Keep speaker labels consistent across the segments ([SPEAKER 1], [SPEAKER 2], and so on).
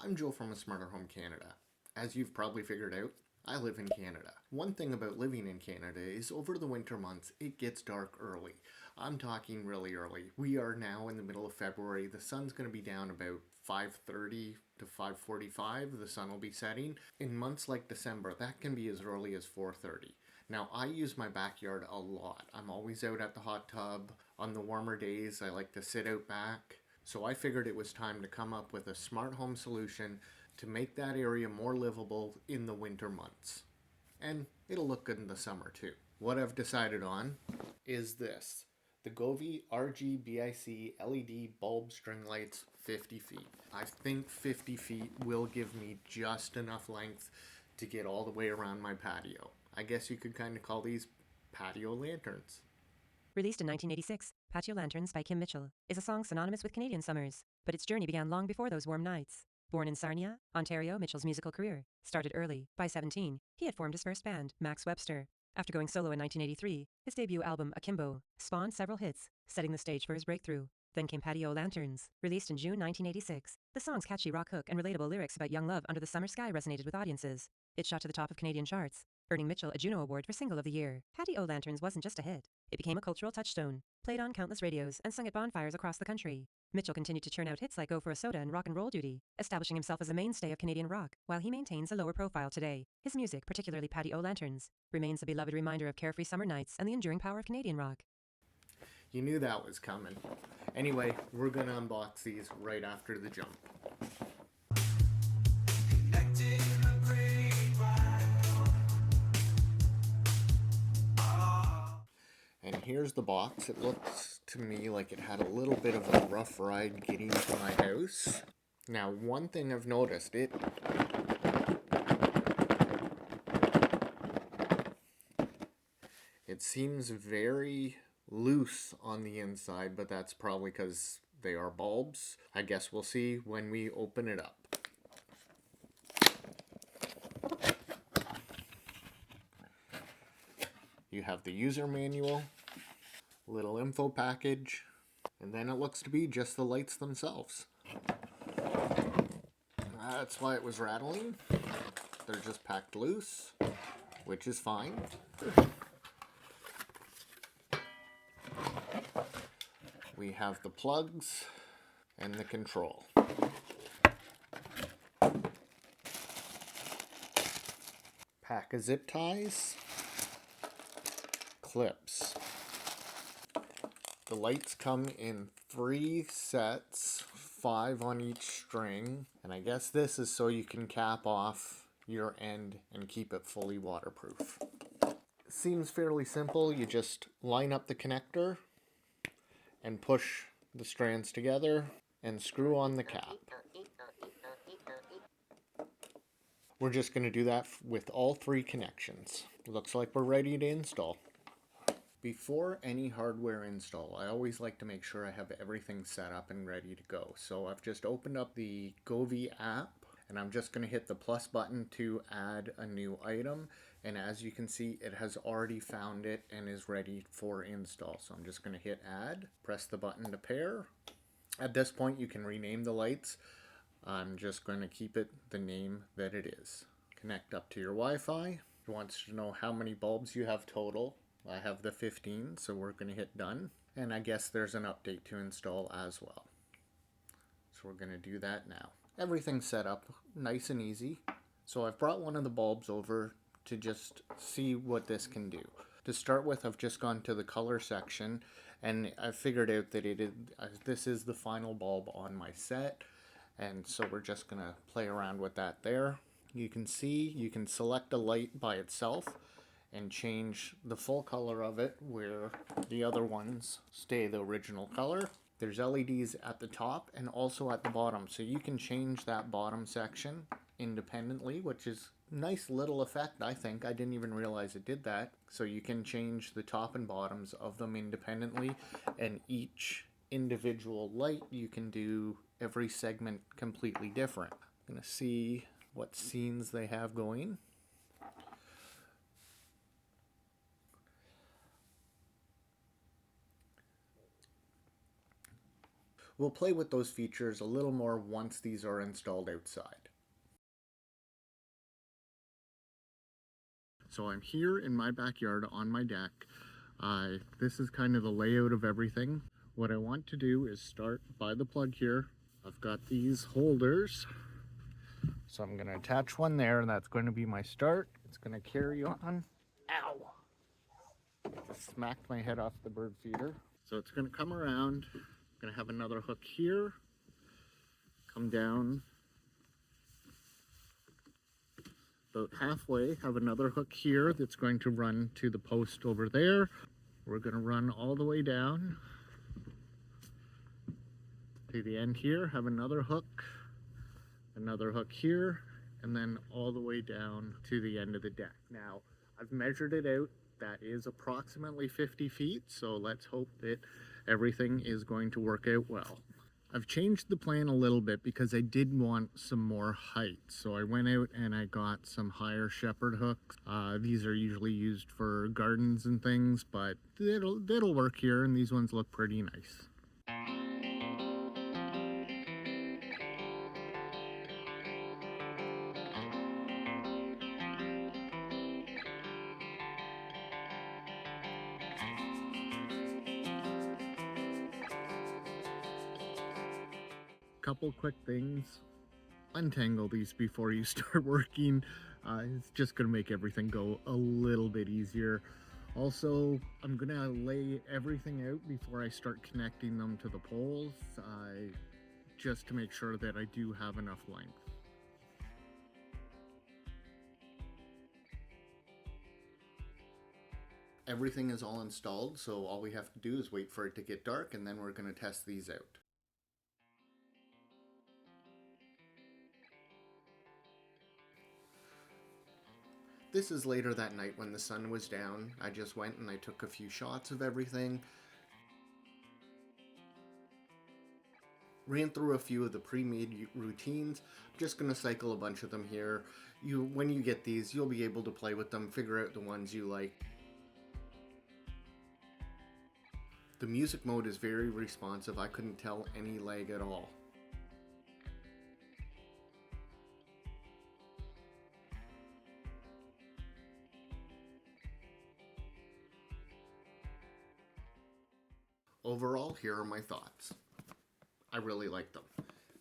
[SPEAKER 1] I'm Joe from ASmarterHomeCanada. As you've probably figured out, I live in Canada. One thing about living in Canada is over the winter months, it gets dark early. I'm talking really early. We are now in the middle of February. The sun's going to be down about 5:30 to 5:45. The sun will be setting. In months like December, that can be as early as 4:30. Now, I use my backyard a lot. I'm always out at the hot tub. On the warmer days, I like to sit out back. So I figured it was time to come up with a smart home solution to make that area more livable in the winter months. And it'll look good in the summer too. What I've decided on is this. The Govee RGBIC LED bulb string lights 50 feet. I think 50 feet will give me just enough length to get all the way around my patio. I guess you could kind of call these patio lanterns.
[SPEAKER 2] Released in 1986, Patio Lanterns by Kim Mitchell is a song synonymous with Canadian summers, but its journey began long before those warm nights. Born in Sarnia, Ontario, Mitchell's musical career started early. By 17, he had formed his first band, Max Webster. After going solo in 1983, his debut album, Akimbo, spawned several hits, setting the stage for his breakthrough. Then came Patio Lanterns, released in June 1986. The song's catchy rock hook and relatable lyrics about young love under the summer sky resonated with audiences. It shot to the top of Canadian charts, earning Mitchell a Juno Award for Single of the Year. Patio Lanterns wasn't just a hit. It became a cultural touchstone, played on countless radios, and sung at bonfires across the country. Mitchell continued to churn out hits like Go for a Soda and Rock and Roll Duty, establishing himself as a mainstay of Canadian rock. While he maintains a lower profile today, his music, particularly Patio Lanterns, remains a beloved reminder of carefree summer nights and the enduring power of Canadian rock.
[SPEAKER 1] You knew that was coming. Anyway, we're going to unbox these right after the jump. And here's the box. It looks to me like it had a little bit of a rough ride getting to my house. Now, one thing I've noticed, it seems very loose on the inside, but that's probably because they are bulbs. I guess we'll see when we open it up. You have the user manual, little info package, and then it looks to be just the lights themselves. That's why it was rattling. They're just packed loose, which is fine. We have the plugs and the control. Pack of zip ties. Clips. The lights come in 3 sets, 5 on each string, and I guess this is so you can cap off your end and keep it fully waterproof. Seems fairly simple. You just line up the connector and push the strands together and screw on the cap. We're just going to do that with all 3 connections. Looks like we're ready to install. Before any hardware install, I always like to make sure I have everything set up and ready to go. So I've just opened up the Govee app and I'm just going to hit the plus button to add a new item. And as you can see, it has already found it and is ready for install. So I'm just going to hit add, press the button to pair. At this point, you can rename the lights. I'm just going to keep it the name that it is. Connect up to your Wi-Fi. It wants to know how many bulbs you have total. I have the 15, so we're going to hit done. And I guess there's an update to install as well. So we're going to do that now. Everything's set up nice and easy. So I've brought one of the bulbs over to just see what this can do. To start with, I've just gone to the color section and I figured out that this is the final bulb on my set. And so we're just going to play around with that there. You can see, you can select a light by itself and change the full color of it where the other ones stay the original color. There's LEDs at the top and also at the bottom, so you can change that bottom section independently, which is a nice little effect, I think. I didn't even realize it did that. So you can change the top and bottoms of them independently, and each individual light you can do every segment completely different. I'm gonna see what scenes they have going. We'll play with those features a little more once these are installed outside. So I'm here in my backyard on my deck. This is kind of the layout of everything. What I want to do is start by the plug here. I've got these holders. So I'm going to attach one there, and that's going to be my start. It's going to carry on. Ow! Just smacked my head off the bird feeder. So it's going to come around. I'm going to have another hook here. Come down about halfway, have another hook here that's going to run to the post over there. We're going to run all the way down to the end here, have another hook here, and then all the way down to the end of the deck. Now, I've measured it out. That is approximately 50 feet, so let's hope that everything is going to work out well. I've changed the plan a little bit because I did want some more height. So I went out and I got some higher shepherd hooks. These are usually used for gardens and things, but it'll work here, and these ones look pretty nice. Couple quick things. Untangle these before you start working. It's just going to make everything go a little bit easier. Also, I'm going to lay everything out before I start connecting them to the poles, just to make sure that I do have enough length. Everything is all installed, so all we have to do is wait for it to get dark, and then we're going to test these out. This is later that night when the sun was down. I just went and I took a few shots of everything. Ran through a few of the pre-made routines. I'm just going to cycle a bunch of them here. When you get these, you'll be able to play with them, figure out the ones you like. The music mode is very responsive. I couldn't tell any lag at all. Overall, here are my thoughts. I really like them.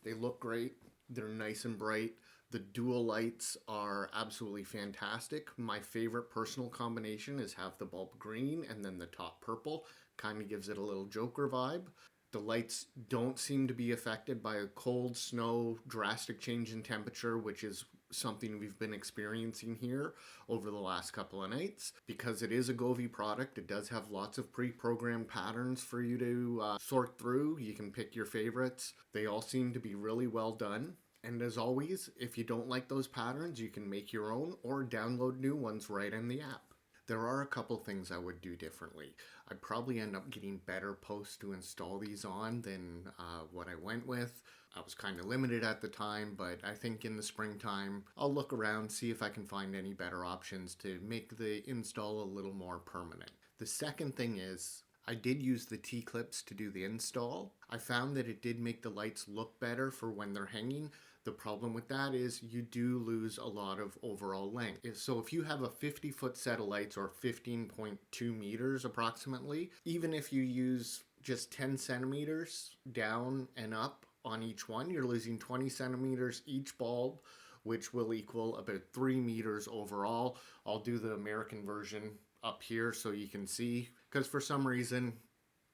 [SPEAKER 1] They look great. They're nice and bright. The dual lights are absolutely fantastic. My favorite personal combination is have the bulb green and then the top purple. Kind of gives it a little Joker vibe. The lights don't seem to be affected by a cold, snow, drastic change in temperature, which is something we've been experiencing here over the last couple of nights. Because it is a Govee product, it does have lots of pre-programmed patterns for you to sort through. You can pick your favorites. They all seem to be really well done. And as always, if you don't like those patterns, you can make your own or download new ones right in the app. There are a couple things I would do differently. I'd probably end up getting better posts to install these on than what I went with. I was kind of limited at the time, but I think in the springtime, I'll look around, see if I can find any better options to make the install a little more permanent. The second thing is, I did use the T-clips to do the install. I found that it did make the lights look better for when they're hanging. The problem with that is you do lose a lot of overall length. So if you have a 50-foot set of lights, or 15.2 meters approximately, even if you use just 10 centimeters down and up on each one, you're losing 20 centimeters each bulb, which will equal about 3 meters overall. I'll do the American version up here so you can see, because for some reason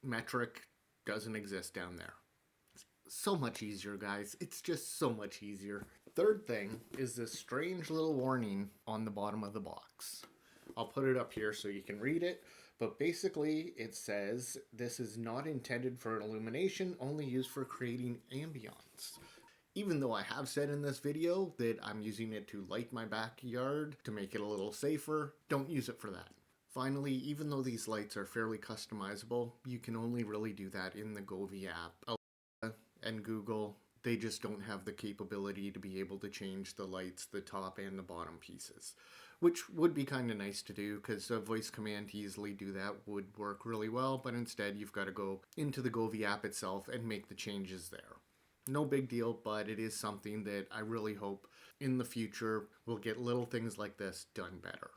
[SPEAKER 1] metric doesn't exist down there. So much easier, guys. It's just so much easier. Third thing is this strange little warning on the bottom of the box. I'll put it up here so you can read it, but basically it says this is not intended for illumination, only used for creating ambiance. Even though I have said in this video that I'm using it to light my backyard to make it a little safer, don't use it for that. Finally, even though these lights are fairly customizable, you can only really do that in the Govee app. And Google, they just don't have the capability to be able to change the lights, the top and the bottom pieces. which would be kind of nice to do because a voice command to easily do that would work really well, but instead you've got to go into the Govee app itself and make the changes there. No big deal, but it is something that I really hope in the future we'll get little things like this done better.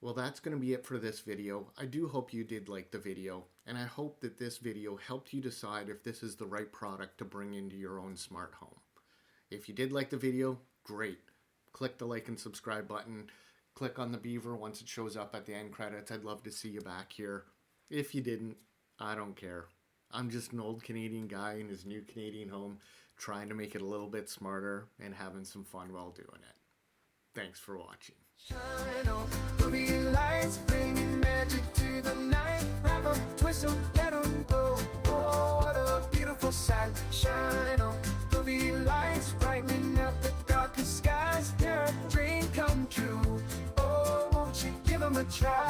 [SPEAKER 1] Well, that's going to be it for this video. I do hope you did like the video, and I hope that this video helped you decide if this is the right product to bring into your own smart home. If you did like the video, great. Click the like and subscribe button. Click on the beaver once it shows up at the end credits. I'd love to see you back here. If you didn't, I don't care. I'm just an old Canadian guy in his new Canadian home trying to make it a little bit smarter and having some fun while doing it. Thanks for watching.
[SPEAKER 3] Shine on, Govee lights, bringing magic to the night. Wrap 'em, twist 'em, let 'em go. Oh, what a beautiful sight. Shine on, Govee lights, brightening up the darkest skies. They're a dream come true. Oh, won't you give 'em a try?